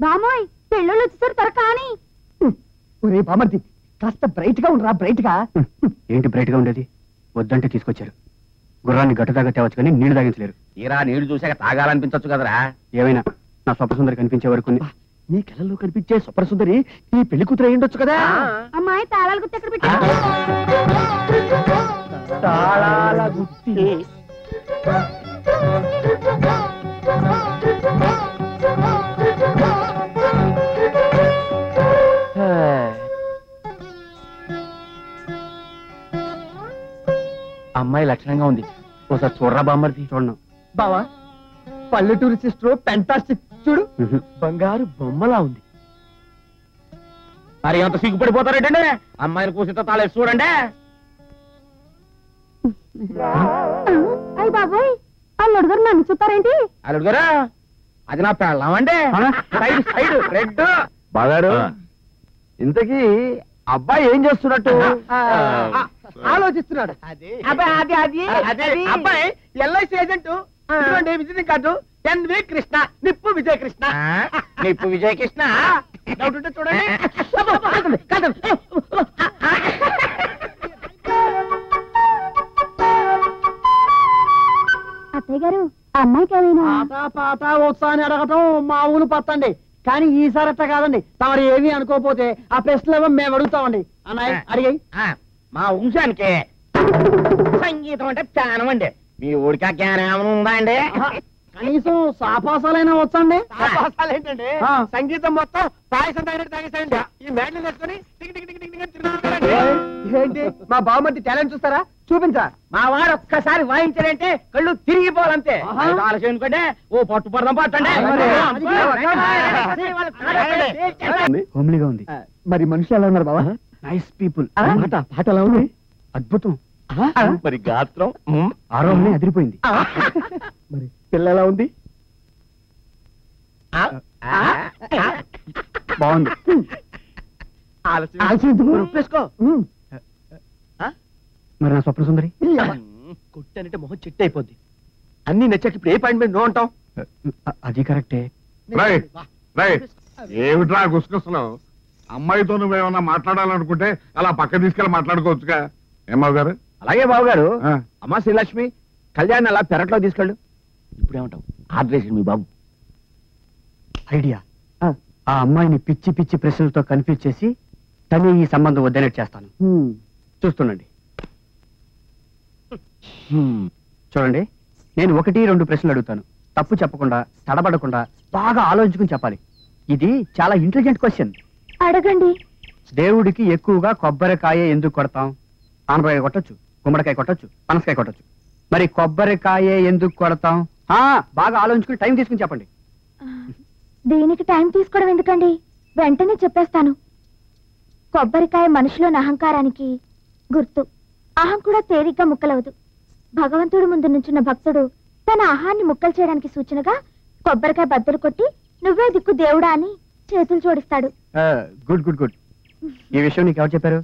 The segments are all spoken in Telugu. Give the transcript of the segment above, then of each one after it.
బామోయ్ పెళ్ళోళ్ళు వచ్చేసారు త్వర కానీ. ఒరే బామర్ది కాస్త బ్రైట్ గా ఉండరా, బ్రైట్ గా. ఏంటి బ్రైట్ గా ఉండేది? వద్దంటే తీసుకొచ్చారు. గుర్రాన్ని గట్టు దాకా తేవచ్చు కానీ నీళ్లు తాగించలేరు. తీరా నీళ్లు చూసాక తాగాలనిపించచ్చు కదరా. ఏమైనా నా స్వప్న సుందరి కనిపించే వరకు నీ కళ్ళల్లో కనిపించే స్వప్న సుందరి ఈ పెళ్లి కూతురు అయ్యుండొచ్చు కదా. అమ్మాయి తాళాలు గుర్తు ఎక్కడ పెట్టారు? తాళాల గుత్తి. అమ్మాయి లక్షణంగా ఉంది, ఒకసారి చూడరా బామ్మర్ది. చూడను. బావా పల్లెటూరు సిస్టర్ పెంటాస్టిక్ చూడు, బంగారు బొమ్మలా ఉంది. మరి ఎంత సిగ్గుపడిపోతారేటండి, అమ్మాయిని కూర్చుంటే తాళేసి చూడండి. అయ్యి బాబాయ్ అల్లుడు గారు నన్ను చూస్తారేంటి? అల్లుడు గారు అది నా పెళ్ళామండి. Side side red. బాగారు ఇంతకీ అబ్బాయి ఏం చేస్తున్నట్టు? ఆలోచిస్తున్నాడు. అబ్బాయి LIC agent, visiting card NV Krishna, నిప్పు విజయ కృష్ణ. నిప్పు విజయ కృష్ణ డౌట్ ఉంటే చూడండి. అత్తయ్య గారు అమ్మాయికి ఏమైనా పాట వస్తాని అడగటం మామూలు పత్తండి, కానీ ఈసారి అట్ట కాదండి. తమరు ఏమి అనుకోపోతే ఆ ప్రశ్నలు ఏమో మేము అడుగుతామండి. అన్నయ్య అడిగాయి. మా వంశానికి సంగీతం అంటే జ్ఞానం అండి. మీ ఊడికి ఆ జ్ఞానం ఏమైనా ఉందా అండి? కనీసం సాపాసాలైనా వచ్చండి. ఏంటండి సంగీతం మొత్తం పాయసం తాగినట్టు తాగేసాయండి. ఈ మేడలు వేసుకొని tick tick tick tick tick తిరుగుతున్నారండి. ఏంటి మా బావమతి టాలెంట్ చూస్తారా? చూపించరా. మా వాడు ఒక్కసారి వాయించారంటే కళ్ళు తిరిగిపోవాలంతే. ఆలస్యం ఎందుకంటే ఓ పట్టు పడదాం పట్టండి. హోమ్లీగా ఉంది. మరి మనుషులు ఎలా ఉన్నారు బావా? Nice people. పాట ఎలా ఉంది? అద్భుతం. మరి గాత్రం ఆరోహణ అదిరిపోయింది. మరి పిల్ల ఎలా ఉంది? బాగుంది. ఒప్పేసుకో. మరి నా స్వప్న సుందరి కొట్టనంటే మొహం చెట్టు అయిపోద్ది. అన్ని నచ్చాక ఇప్పుడు ఏ పాయింట్ మీద నో అంటాం? అది కరెక్టే. ఏమిట్రా గుసగుసలు? అమ్మాయితో నువ్వేమన్నా మాట్లాడాలనుకుంటే అలా పక్క తీసుకెళ్ళి మాట్లాడుకోవచ్చుగా. ఏమావు గారు? అలాగే బాబు గారు. అమ్మా శ్రీలక్ష్మి, కళ్యాణ్ అలా పెరట్లో తీసుకెళ్ళు. ఇప్పుడేమంటావు? ఆర్డర్ మీ బాబు. ఐడియా. ఆ అమ్మాయిని పిచ్చి పిచ్చి ప్రశ్నలతో కన్ఫ్యూజ్ చేసి తనే ఈ సంబంధం వద్దనేట్ చేస్తాను. చూస్తుండండి. చూడండి, నేను 1-2 ప్రశ్నలు అడుగుతాను. తప్పు చెప్పకుండా, తడబడకుండా బాగా ఆలోచించుకుని చెప్పాలి. ఇది చాలా ఇంటెలిజెంట్ క్వశ్చన్. అడగండి. దేవుడికి ఎక్కువగా కొబ్బరికాయ ఎందుకు కొడతాం? ఆనపకాయ కొట్టొచ్చు, గుమ్మడికాయ కొట్టొచ్చు, పనసకాయ కొట్టొచ్చు. మరి కొబ్బరికాయ ఎందుకు కొడతాం? బాగా ఆలోచించుకుని టైం తీసుకుని చెప్పండి. దీనికి టైం తీసుకోవడం ఎందుకండి, వెంటనే చెప్పేస్తాను. కొబ్బరికాయ మనిషిలోని అహంకారానికి గుర్తు. అహం కూడా తేలిగ్గా ముక్కలవదు. భగవంతుడు ముందు నుంచున్న భక్తుడు తన అహాన్ని ముక్కలు చేయడానికి సూచనగా కొబ్బరికాయ బద్దలు కొట్టి నువ్వే దిక్కు దేవుడా అని చేతులు జోడిస్తాడు. Good good good. ఈ విషయం నీకు ఎవరు చెప్పారు?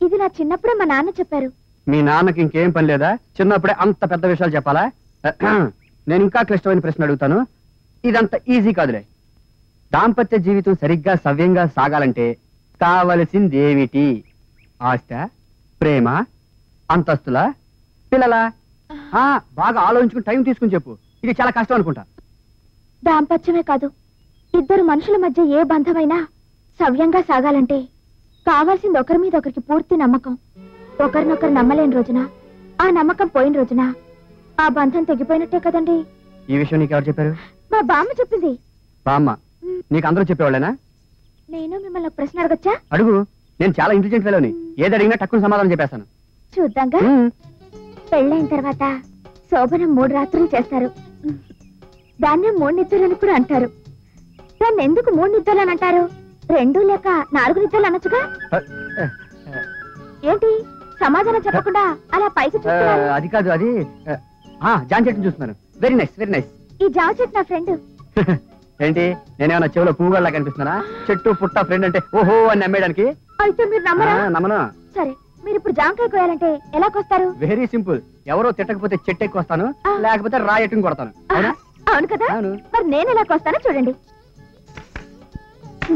ఇది నా చిన్నప్పుడే మా నాన్న చెప్పారు. మీ నాన్నకి ఇంకేం పని లేదా? చిన్నప్పుడే అంత పెద్ద విషయాలు చెప్పాలా? నేను ఇంకా క్లిష్టమైన ప్రశ్న అడుగుతాను. ఇదంత ఈజీ కాదులే. దాంపత్య జీవితం సరిగ్గా సవ్యంగా సాగాలంటే కావలసింది ఏమిటి? ఆస్త, ప్రేమ, అంతస్తుల, పిల్లల? బాగా ఆలోచించుకుని టైం తీసుకుని చెప్పు. ఇది చాలా కష్టం అనుకుంటా. దాంపత్యమే కాదు, ఇద్దరు మనుషుల మధ్య ఏ బంధమైనా సవ్యంగా సాగాలంటే కావాల్సింది ఒకరి మీద ఒకరికి పూర్తి నమ్మకం. ఒకరినొకరు నమ్మలేని రోజున, ఆ నమ్మకం పోయిన రోజున ఆ బంధం తెగిపోయినట్టే కదండి. ఈ విషయం నీకు ఎవరు చెప్పారు? మా బామ్మ చెప్పింది. బామ్మ? నీకు అందరూ చెప్పేవాళ్ళేనా? నేను మిమ్మల్ని ఒక ప్రశ్న అడగొచ్చా? అడుగు. నేను చాలా ఇంటెలిజెంట్ ఫెలోని. ఏది అడిగినా టక్కున సమాధానం చెప్పేస్తాను. చూద్దాంగా. పెళ్ళైన తర్వాత శోభనం 3 రాత్రులు చేస్తారు. దాన్నే 3 నిద్రలని కూడా అంటారు. దాన్ని ఎందుకు 3 నిద్రలని అంటారు? 2 లేక 4 నిద్రలు అనొచ్చుగా. ఏంటి సమాధానం చెప్పకుండా అలా పైకి చూస్తున్నారు? అది కాదు, అది జాన్ చెట్టుని చూస్తున్నాను. Very nice, very nice. ఈ జామ చెట్టు నా ఫ్రెండ్. ఏంటి, నేనేమన్నా చెవులో పువ్వుగా కనిపిస్తున్నా? చెట్టు పుట్ట ఫ్రెండ్ అంటే ఓహో అని నమ్మేయడానికి. అయితే మీరు నమ్మరా? నమ్మను. సరే, మీరు ఇప్పుడు జాంకాయ కోయాలంటే ఎలా కోస్తారు? Very simple. ఎవరో తిట్టకపోతే చెట్టు ఎక్కువ వస్తాను, లేకపోతే రాయట్టుని కొడతాను. అవును కదా. మరి నేను ఎలా కోస్తానో చూడండి. ఏయ్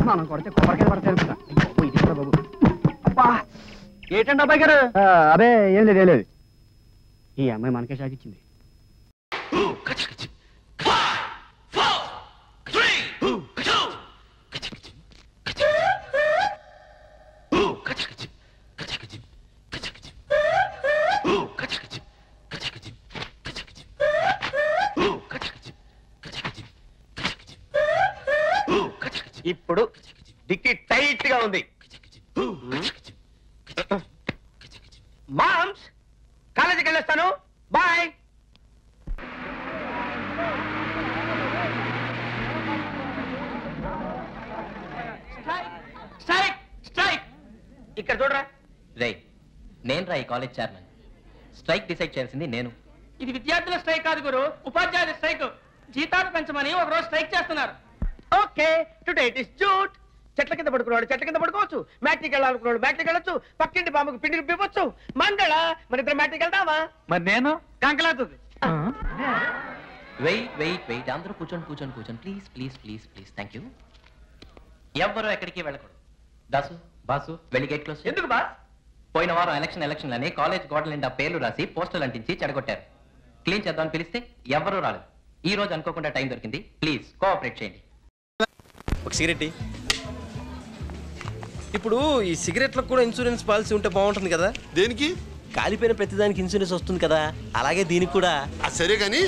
మనం కొడితే కొబ్బరికాయ పడతాయి అనుకుంటా. ఇది కూడా బాబు. అబ్బా ఏంటండి అబ్బాయి గారు? అదే ఏం లేదు ఏం లేదు. ఈ అమ్మాయి మనకే షాక్ ఇచ్చింది. ఇప్పుడు డిక్కి టైట్ గా ఉంది. మామ్స్ కాలేజీకి వెళ్ళొస్తాను, బాయ్. Strike strike. ఇక్కడ చూడరా. రే నేను రా ఈ కాలేజ్ చైర్మన్. స్ట్రైక్ డిసైడ్ చేయాల్సింది నేను. ఇది విద్యార్థుల స్ట్రైక్ కాదు గురు, ఉపాధ్యాయుల స్ట్రైక్. జీతాలు పెంచమని ఒక రోజు స్ట్రైక్ చేస్తున్నారు. Okay, today it is jute. చెట్ల కింద పడుకున్నాడు చెట్ల కింద పడుకోవచ్చు, మ్యాట్రిక్ వెళ్ళాలనుకున్నాడు మ్యాట్రిక్ వెళ్ళొచ్చు, పక్కింటి పాముకు పిండి రుబ్బివచ్చు. మంగళ మన ఇద్దరు మ్యాట్రిక్ వెళ్దామా? మరి నేను కంకలాతుంది. వెయిట్ వెయిట్ వెయిట్, అందరూ కూర్చోండి కూర్చోండి కూర్చోండి, please please please please. Thank you. ఎవ్వరూ ఎక్కడికి వెళ్ళకూడదు. దాసు బాసు వెళ్ళి గేట్ క్లోజ్. ఎందుకు బా? పోయిన వారం ఎలక్షన్లని కాలేజ్ గోడల నిండా పేర్లు రాసి పోస్టర్లు అంటించి చెడగొట్టారు. క్లీన్ చేద్దామని పిలిస్తే ఎవ్వరూ రాలేదు. ఈ రోజు అనుకోకుండా టైం దొరికింది, ప్లీజ్ కోఆపరేట్ చేయండి. ఒక సిగరెట్. ఇప్పుడు ఈ సిగరెట్లకు కూడా ఇన్సూరెన్స్ పాలసీ ఉంటే బాగుంటుంది కదా. దేనికి? కాలిపోయిన ప్రతిదానికి ఇన్సూరెన్స్ వస్తుంది కదా, అలాగే దీనికి కూడా. సరే కానీ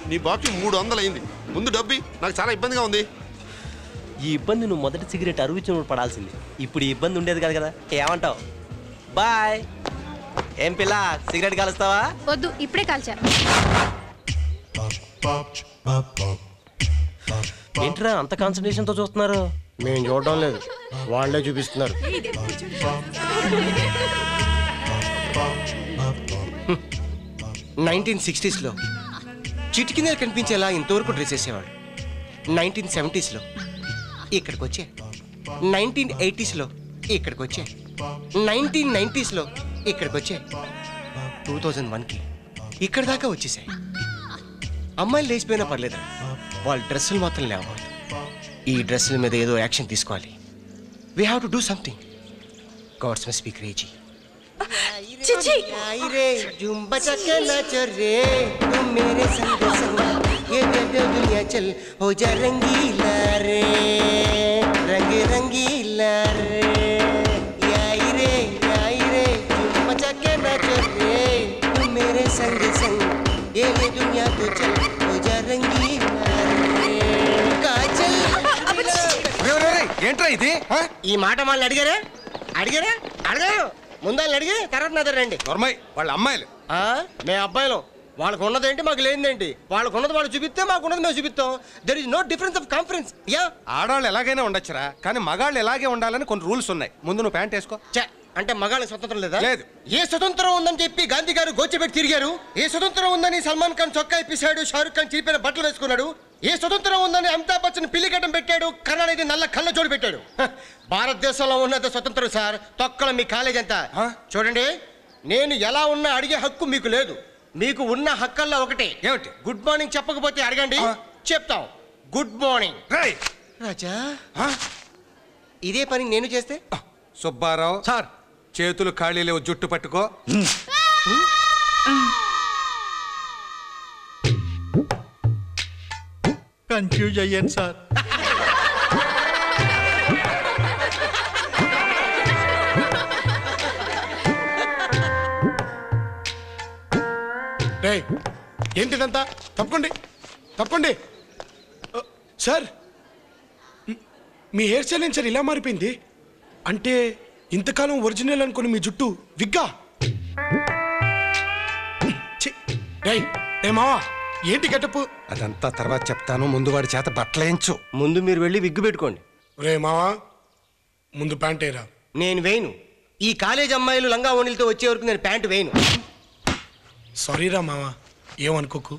నీ బాకీ 300 అయింది. ముందు డబ్బి, నాకు చాలా ఇబ్బందిగా ఉంది. ఈ ఇబ్బంది నువ్వు మొదటి సిగరెట్ అరువిచ్చినప్పుడు పడాల్సింది. ఇప్పుడు ఈ ఇబ్బంది ఉండేది కాదు కదా. ఏమంటావు? బాయ్. ఏం పిల్ల, సిగరెట్ కాలుస్తావా? వద్దు, ఇప్పుడే కాల్చా. ఏంట్రా అంత కాన్సన్ట్రేషన్ తో చూస్తున్నారు? మేము చూడడం లేదు, వాళ్ళే చూపిస్తున్నారు. 1960s లో చిటికినే కనిపించేలా ఇంతవరకు డ్రెస్ వేసేవాడు. 1970s లో ఇక్కడికి వచ్చే, 1980s లో ఇక్కడికి వచ్చే, 1990s లో ఇక్కడికి వచ్చే, 2001కి ఇక్కడ దాకా వచ్చేసాయి. అమ్మాయిలు లేచిపోయినా పర్లేదు, వాళ్ళ డ్రెస్సులు మాత్రం లేవకూడదు. ఈ డ్రెస్సుల మీద ఏదో యాక్షన్ తీసుకోవాలి. We have to do something. God's must be crazy. చిచి रे जुम्बा चके नाचो रे तुम मेरे संग संग ये दुनिया चल हो जा रंगीला रे रंग रंगीला रे याई रे जुम्बा चके नाचो रे तुम मेरे संग संग ये दुनिया तो चल हो जा रंगीला रे काजल ఏంట్రా ఇది? ఈ మాట మళ్ళీ అడిగారా? అడగారు ముందాలు అడిగి తర్వాత నా దగ్గర రండి. వాళ్ళ అమ్మాయిలు మేము అబ్బాయిలు. వాళ్ళకు ఉన్నదేంటి మాకు లేనిదేంటి? వాళ్ళకు ఉన్నది వాళ్ళు చూపిస్తే మాకు ఉన్నది మేము చూపిస్తాం. There is no difference of conference. Yeah, ఆడవాళ్ళు ఎలాగైనా ఉండొచ్చురా, కానీ మగాళ్ళు ఎలాగే ఉండాలని కొన్ని రూల్స్ ఉన్నాయి. ముందు నువ్వు ప్యాంట్ వేసుకో. అంటే మగాళ్ళకి స్వతంత్రం లేదా? లేదు. ఏ స్వతంత్రం ఉందని చెప్పి గాంధీ గారు గోచెపెట్టి తిరిగారు? ఏ స్వతంత్రం ఉందని సల్మాన్ ఖాన్ చొక్కా ఇప్పిశాడు, షారుఖ్ ఖాన్ చిరిపిన బట్టలు వేసుకున్నాడు? ఏ స్వతంత్రం ఉందని అమితాబ్ బచ్చన్ పిల్లిగడ్డం పెట్టాడు, కన్నాడైతే నల్ల కళ్ళ జోడు పెట్టాడు? భారతదేశంలో ఉన్నది స్వతంత్రం సార్. తొక్కల మీ కాలేజ్ అంతా. చూడండి, నేను ఎలా ఉన్నా అడిగే హక్కు మీకు లేదు. మీకు ఉన్న హక్కల్లో ఒకటి. ఏమిటి? గుడ్ మార్నింగ్ చెప్పకపోతే అడగండి, చెప్తాం. Good morning. రాజా, ఇదే పని నేను చేస్తే? సుబ్బారావు సార్, చేతులు ఖాళీ లేవు, జుట్టు పట్టుకో. కన్ఫ్యూజ్ అయ్యాను సార్. ఏంటిదంతా? తప్పండి సార్. మీ హెయిర్ స్టైల్ ఏం సార్ ఇలా మారిపోయింది? అంటే ఇంతకాలం ఒరిజినల్ అనుకుని మీ జుట్టు విగ్గా? మావా ఏంటి గెటప్పు? అదంతా తర్వాత చెప్తాను, ముందు వాడి చేత బట్టలేయించు. ముందు మీరు వెళ్ళి విగ్గు పెట్టుకోండి. రే మావా, ముందు ప్యాంట్ వేయరా. నేను వేయను. ఈ కాలేజ్ అమ్మాయిలు లంగా ఓణిలతో వచ్చే వరకు నేను ప్యాంటు వేయను. సారీరా మావా, ఏమనుకోకు.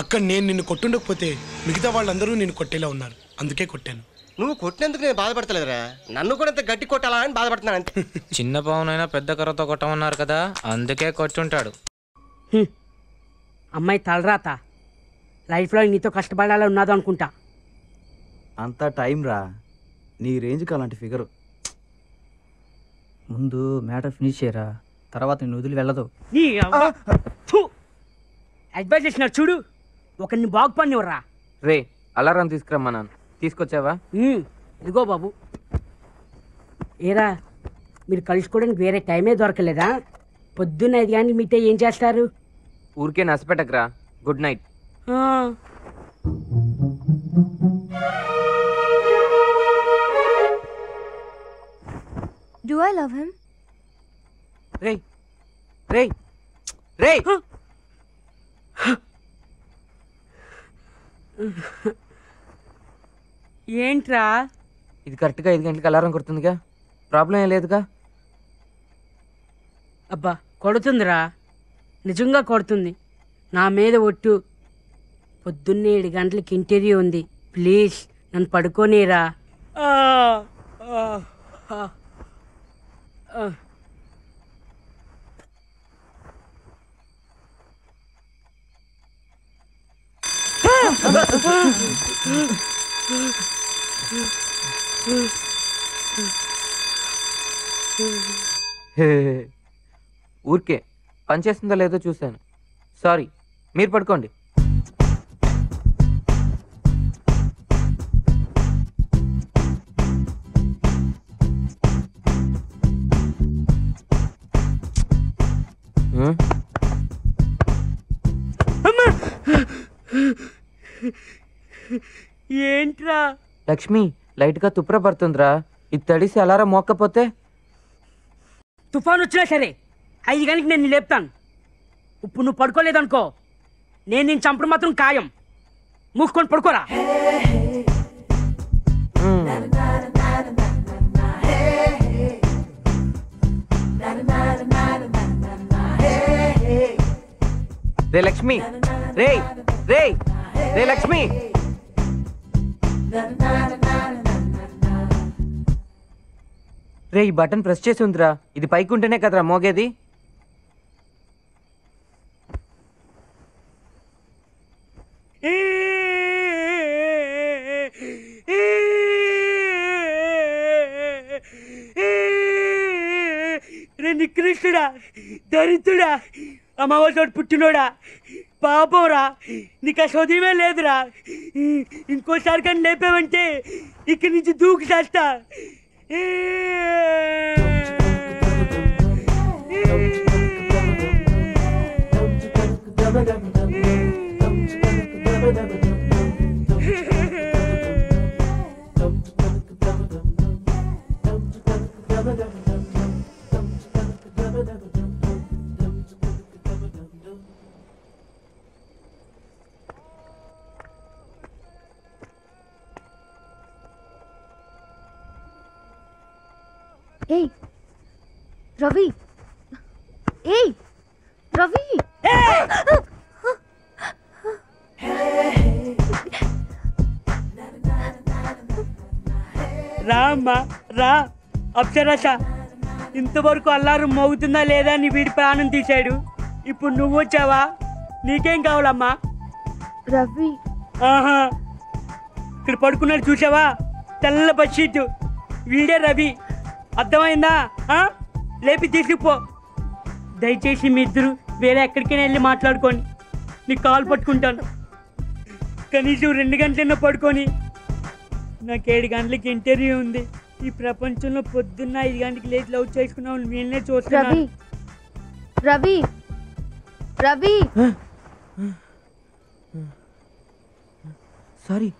అక్కడ నేను నిన్ను కొట్టుండకపోతే మిగతా వాళ్ళందరూ నిన్ను కొట్టేలా ఉన్నారు, అందుకే కొట్టాను. నువ్వు కొట్టినందుకు నేను బాధపడతలేదురా, నన్ను కూడా అంత గట్టి కొట్టాలా అని బాధపడుతున్నాను అంతే. చిన్న పావునైనా పెద్ద కర్రతో కొట్టమన్నారు కదా, అందుకే కొట్టుంటాడు. అమ్మాయి తలరాత లైఫ్లో నీతో కష్టపడాలని ఉన్నదో అనుకుంటా. అంత టైం రా, నీ రేంజ్కి అలాంటి ఫిగరు. ముందు మ్యాటర్ ఫినిష్ చేయరా, తర్వాత నేను వదిలి వెళ్ళదు. అడ్వైజ్ చేసినారు చూడు, ఒకరిని బాగుపడినివ్వరా. రే అలారం తీసుకురమ్మన్నాను, తీసుకొచ్చావా? ఇదిగో బాబు. ఏరా మీరు కలుసుకోవడానికి వేరే టైమే దొరకలేదా? పొద్దున్న 5 గంటలకు మీతో ఏం చేస్తారు? ఊరికే నసపెట్టకరా. Good night. Do I love him? రేయ్ రేయ్ రేయ్ ఏంట్రా? ఇది కరెక్ట్గా 5 గంటలకు అలారం కొడుతుందిగా, ప్రాబ్లం ఏం లేదుగా? అబ్బా కొడుతుందిరా, నిజంగా కొడుతుంది. నా మీద ఒట్టు. పొద్దున్నే 7 గంటలకి ఇంటర్వ్యూ ఉంది, ప్లీజ్ నన్ను పడుకోనేరా. ఊరికే పనిచేస్తుందో లేదో చూశాను. సారీ, మీరు పడుకోండి. ఏంట్రా? లక్ష్మి, లైట్గా తుప్ర పడుతుందిరా, ఇది తడిసి అలారం మోక్కపోతే? తుఫాన్ వచ్చినా సరే 5 గంటలకు నేను లేపుతాను. ఇప్పుడు నువ్వు పడుకోలేదనుకో, నేను నేను చంపడం మాత్రం ఖాయం. మూసుకొని పడుకోరా. రే లక్ష్మి, రే రే రే లక్ష్మి. రే ఈ బటన్ ప్రెస్ చేసి ఉందిరా, ఇది పైకి ఉంటేనే కదరా మోగేది. రే నికృష్టుడా, దరిద్రుడా, అమ్మవారి పుట్టినోడా, పాపంరా, నీకు ఆ చదివే లేదురా. ఇంకోసారి కానీ లేపావంటే ఇక్కడి నుంచి దూకి చేస్తా. ఏయ్ రవి, ఏయ్ రవి, రా అమ్మా రా. అప్సరస, ఇంతవరకు అల్లారం మోగుతుందా లేదా అని వీడి ప్రాణం తీశాడు. ఇప్పుడు నువ్వు వచ్చావా? నీకేం కావాలమ్మా? రవి. ఆహా, ఇక్కడ పడుకున్నాడు చూసావా, తెల్ల బడ్షీట్, వీడే రవి. అర్థమైందా? లేపి తీసుకుపో. దయచేసి మీ ఇద్దరు వేరే ఎక్కడికైనా వెళ్ళి మాట్లాడుకోండి, నీకు కాలు పట్టుకుంటాను. కనీసం 2 గంటలైనా పడుకొని. నాకు 7 గంటలకి ఇంటర్వ్యూ ఉంది. ఈ ప్రపంచంలో పొద్దున్న 5 గంటలకి లేచి లవ్ చేసుకున్నావు వీళ్ళనే చూస్తున్నాను. రవి రవి సారీ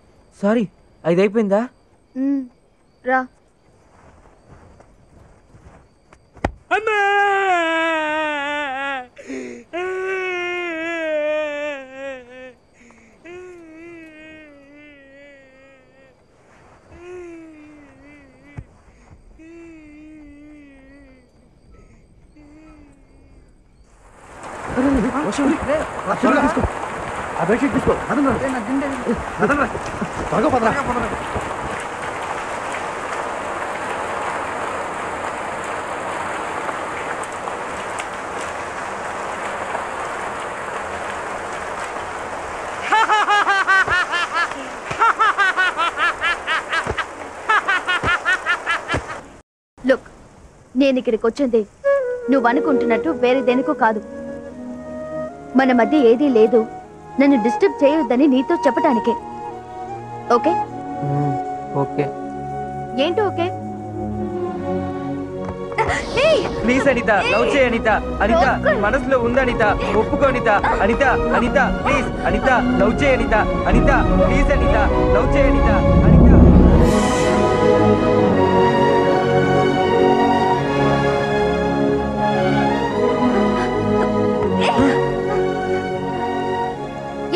సారీ, 5 అయిపోయిందా? రా. అమ్మా, అభిషేక్ తీసుకో త్వరగా పదరా. లుక్, నేను ఇక్కడికి వచ్చింది నువ్వు అనుకుంటున్నట్టు వేరే దేనికో కాదు. మన మధ్య ఏదీ లేదు, నన్ను డిస్టర్బ్ చేయొద్దని నీతో చెప్పటానికే. ఓకే? ఓకే. ఏంటి ఓకే? ప్లీజ్ అనిత, లవ్ చేయి అనిత. అనిత మనసులో ఉంది అనిత, ఒప్పుకో అనిత. అనిత అనిత ప్లీజ్, అనిత లవ్ చేయి అనిత. అనిత ప్లీజ్ అనిత, లవ్ చేయి అనిత. అనిత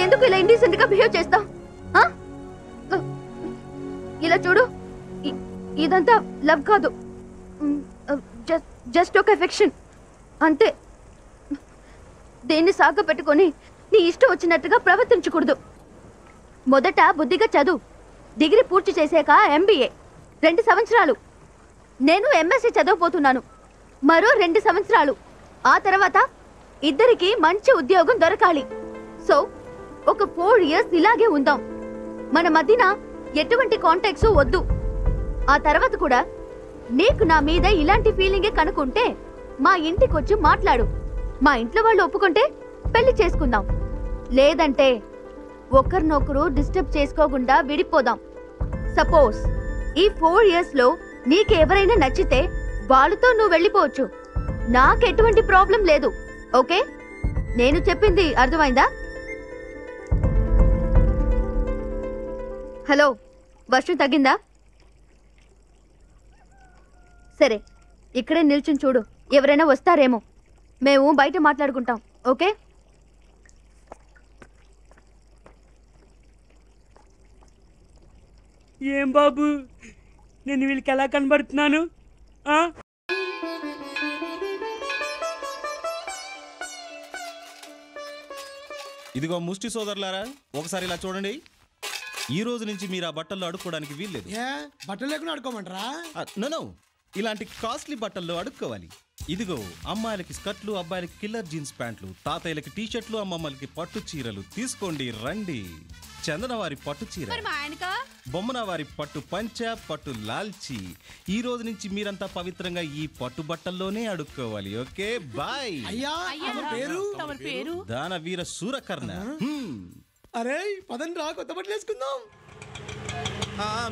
ఎందుకు ఇలా ఇండిసెంట్ గా బిహేవ్ చేస్తావు? ఇలా చూడు, ఇదంతా లవ్ కాదు, జస్ట్ ఒక ఎఫెక్షన్ అంతే. దేన్ని సాగ పెట్టుకొని నీ ఇష్టం వచ్చినట్టుగా ప్రవర్తించకూడదు. మొదట బుద్ధిగా చదువు. డిగ్రీ పూర్తి చేశాక MBA 2 సంవత్సరాలు. నేను MSc చదవబోతున్నాను, మరో 2 సంవత్సరాలు. ఆ తర్వాత ఇద్దరికి మంచి ఉద్యోగం దొరకాలి. సో ఒక 4 years ఇలాగే ఉందాం. మన మధ్యన ఎటువంటి కాంటాక్ట్స్ వద్దు. ఆ తర్వాత కూడా నీకు నా మీద ఇలాంటి ఫీలింగే కనుకుంటే మా ఇంటికి వచ్చి మాట్లాడు. మా ఇంట్లో వాళ్ళు ఒప్పుకుంటే పెళ్లి చేసుకుందాం, లేదంటే ఒకరినొకరు డిస్టర్బ్ చేసుకోకుండా విడిపోదాం. సపోజ్ ఈ 4 years లో నీకు ఎవరైనా నచ్చితే వాళ్ళతో నువ్వు వెళ్ళిపోవచ్చు. నాకు ఎటువంటి ప్రాబ్లం లేదు. ఓకే? నేను చెప్పింది అర్థమైందా? హలో, వర్షం తగ్గిందా? సరే, ఇక్కడే నిల్చుని చూడు, ఎవరైనా వస్తారేమో. మేము బయట మాట్లాడుకుంటాం. ఓకే? ఏం బాబు, నేను వీళ్ళకి ఎలా కనబడుతున్నాను? ఇదిగో ముష్టి సోదరులారా, ఒకసారి ఇలా చూడండి. ఈ రోజు నుంచి మీరు ఆ బట్టల్లో అడుక్కోవడానికి వీల్లేదు. బట్టలు లేకుండా అడుకోమంటారా? నో, ఇలాంటి కాస్ట్లీ బట్టల్లో అడుక్కోవాలి. ఇదిగో అమ్మాయిలకి స్కర్ట్లు, అబ్బాయిలకి కిల్లర్ జీన్స్ ప్యాంట్లు, తాతయ్యలకి టీషర్ట్లు, అమ్మమ్మలకి పట్టు చీరలు. తీసుకోండి, రండి. చందన వారి పట్టు చీర, బొమ్మన వారి పట్టు పంచ, పట్టు లాల్చి. ఈ రోజు నుంచి మీరంతా పవిత్రంగా ఈ పట్టు బట్టల్లోనే అడుక్కోవాలి. Okay, bye. దానవీర సూరకర్ణ. అరే పదండి రా, కొత్త బట్టలు వేసుకుందాం.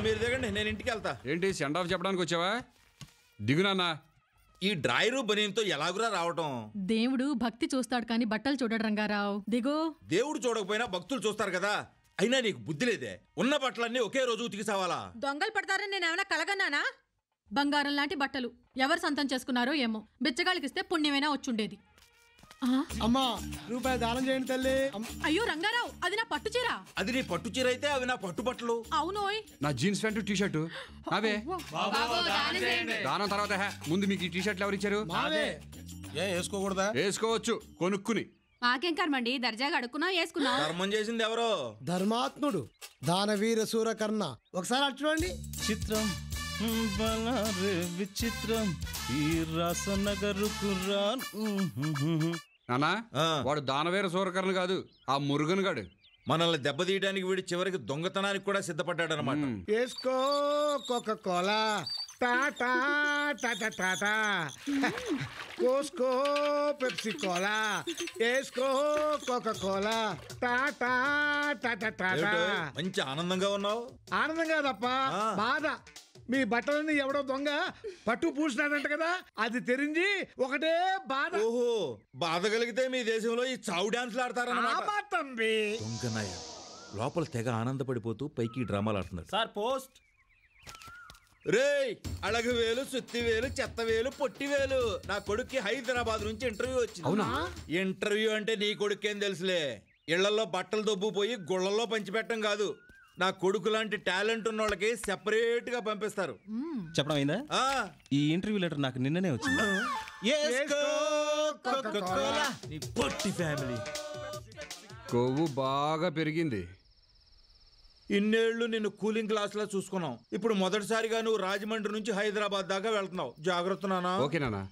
మీరు దిగండి, నేను ఇంటికి వెళ్తా. ఏంటి సెండ్ ఆఫ్ చెప్పడానికి వచ్చావా? దిగునా. ఈ డ్రాయరు బనీన్తో ఎలాగురా రావటం? దేవుడు భక్తి చూస్తాడు కానీ బట్టలు చూడడు రంగారావు. దిగో. దేవుడు చూడకపోయినా భక్తులు చూస్తారు కదా. అయినా నీకు బుద్ధి లేదే. ఉన్న బట్టలన్నీ ఒకే రోజు ఉతికి సావాలా? దొంగలు పడతారని నేను ఏమైనా కలగన్నానా? బంగారం లాంటి బట్టలు ఎవరు సొంతం చేసుకున్నారో ఏమో. బిచ్చగాళ్ళకిస్తే పుణ్యమైనా వచ్చుండేది. అమ్మా, రూపాయి దానం చేయండి తల్లి. అయ్యో రంగారావు, అది నా పట్టు చీర. అది నీ పట్టు చీర అయితే అవి నా పట్టు బట్టలు. అవునోయ్, నా జీన్స్ ప్యాంటు టీషర్టు అవే. దానం తర్వాత ముందు మీకు ఈ టీషర్ట్లు ఎవరు ఇచ్చారు? వేసుకోకూడదా? వేసుకోవచ్చు, కొనుక్కుని. మాకేం కర్మండి, దర్జాగా అడుక్కున్నా వేసుకున్నా. ధర్మం చేసింది ఎవరో? ధర్మాత్ముడు దానవీర సూరకర్ణ. ఒకసారి అటు చూడండి. చిత్రం విచిత్రం ఈ రాసనగరుకు నానా, వాడు దానవీర సూరకర్ణ కాదు, ఆ మురుగన్ గాడు. మనల్ని దెబ్బతీయడానికి వీడి చివరికి దొంగతనానికి కూడా సిద్ధపడ్డాడు అనమాట. వేసుకో కోకా కోలా, టాటా టాటా టాటా, కోస్కో పెప్సీ కోలా, వేసుకో కోకా కోలా, టాటా టాటా టాటా. మంచి ఆనందంగా ఉన్నావు. ఆనందంగా తప్ప బాధ. మీ బట్టలన్నీ ఎవడో దొంగ పట్టు పూసినాడంట కదా, అది తెరించి ఒకటే బాధ. ఓహో, బాధ కలిగితే మీ దేశంలో ఈ చావు డాన్స్లు ఆడతారన్నమాట. తంబి దొంగనాయ లోపల తెగ ఆనందపడిపోతూ పైకి డ్రామాలు ఆడుతున్నారు. Sir post. రేయ్, అళగు వేలు, సుత్తి వేలు, చెత్త వేలు, పొట్టి వేలు. నా కొడుక్కి హైదరాబాద్ నుంచి ఇంటర్వ్యూ వచ్చింది. ఇంటర్వ్యూ అంటే నీ కొడుకేం తెలుసులే. ఇళ్లలో బట్టలు దొబ్బుపోయి గుళ్ళల్లో పంచిపెట్టడం కాదు. నా కొడుకు లాంటి టాలెంట్ ఉన్న వాళ్ళకి సెపరేట్ గా పంపిస్తారు. చెప్పడం అయిందా? ఈ ఇంటర్వ్యూ లెటర్ నాకు నిన్ననే వచ్చింది. నీ పొట్టి ఫ్యామిలీ. కొవ్వు బాగా పెరిగింది. ఇన్నేళ్లు నిన్ను కూలింగ్ క్లాస్ లో చూసుకున్నాం. ఇప్పుడు మొదటిసారిగా నువ్వు రాజమండ్రి నుంచి హైదరాబాద్ దాకా వెళ్తున్నావు. జాగ్రత్త నానా. ఓకే నానా.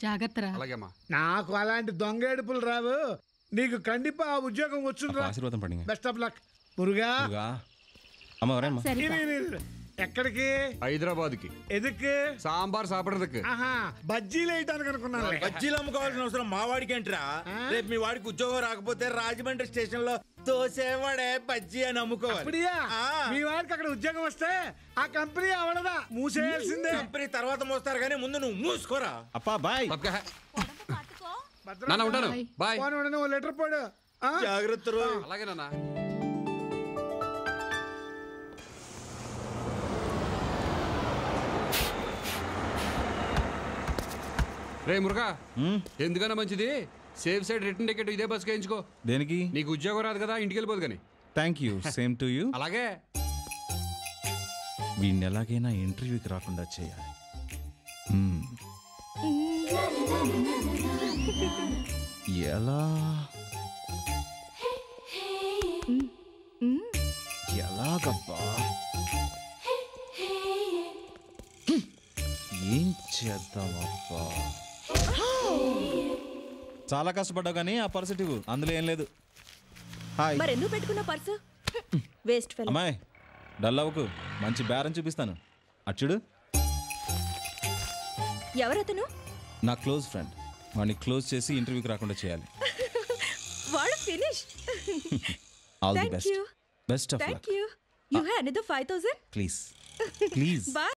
జాగ్రత్త. అలాగేమ్మా. నాకు అలాంటి దొంగ ఏడుపులు రావు. నీకు కండిపా ఉద్యోగం వచ్చుండ్రా. ఆశీర్వాదం పడి. Best of luck Muruga. అమ్మ ఎవరమ్మా? ఎక్కడికి? హైదరాబాద్ కి. ఎదుకు? సాంబార్ సాపడదకు. బజ్జీలు వేయటానికి అనుకున్నాను. బజ్జీలు అమ్ముకోవాల్సిన అవసరం మా వాడికి ఏంట్రా? రేపు మీ వాడికి ఉద్యోగం రాకపోతే రాజమండ్రి స్టేషన్ లో తోసేవాడే బజ్జీ అని అమ్ముకోవాలి. మీ వాడికి అక్కడ ఉద్యోగం వస్తే ఆ కంపెనీ అవడదా మూసేయాల్సిందే. కంపెనీ తర్వాత మోస్తారు కానీ ముందు నువ్వు మూసుకోరా. అప్పా బాయ్. నాన్న ఉంటాను. బాయ్. లెటర్ పోడు. జాగ్రత్త. అలాగే నాన్న. రే మురుగా, ఎందుకన్నా మంచిది సేఫ్ సైడ్ రిటర్న్ టికెట్ ఇదే బస్ వేయించుకో. దేనికి? నీకు ఉద్యోగం రాదు కదా, ఇంటికి వెళ్ళిపోదు కానీ. Thank you. Same to you. అలాగే. వీడిని ఎలాగైనా ఇంటర్వ్యూకి రాకుండా చేయాలి. ఎలా ఎలాగబ్బా? ఏం చేద్దామబ్బా? చాలా కష్టపడ్డావు కానీ ఆ పర్సు ఇవ్వు, అందులో ఏం లేదు. హాయ్. మరి ఎందుకు పెట్టుకున్న పర్సు? Waste fellow. అమ్మాయి డల్ అవ్వకు, మంచి బేరం చూపిస్తాను. అచ్చుడు. ఎవరతను? నా క్లోజ్ ఫ్రెండ్. వాడిని క్లోజ్ చేసి ఇంటర్వ్యూకి రాకుండా చేయాలి. వాడు finish. All the best. Best of luck. Thank you. You have another 5000? Please. Please. By.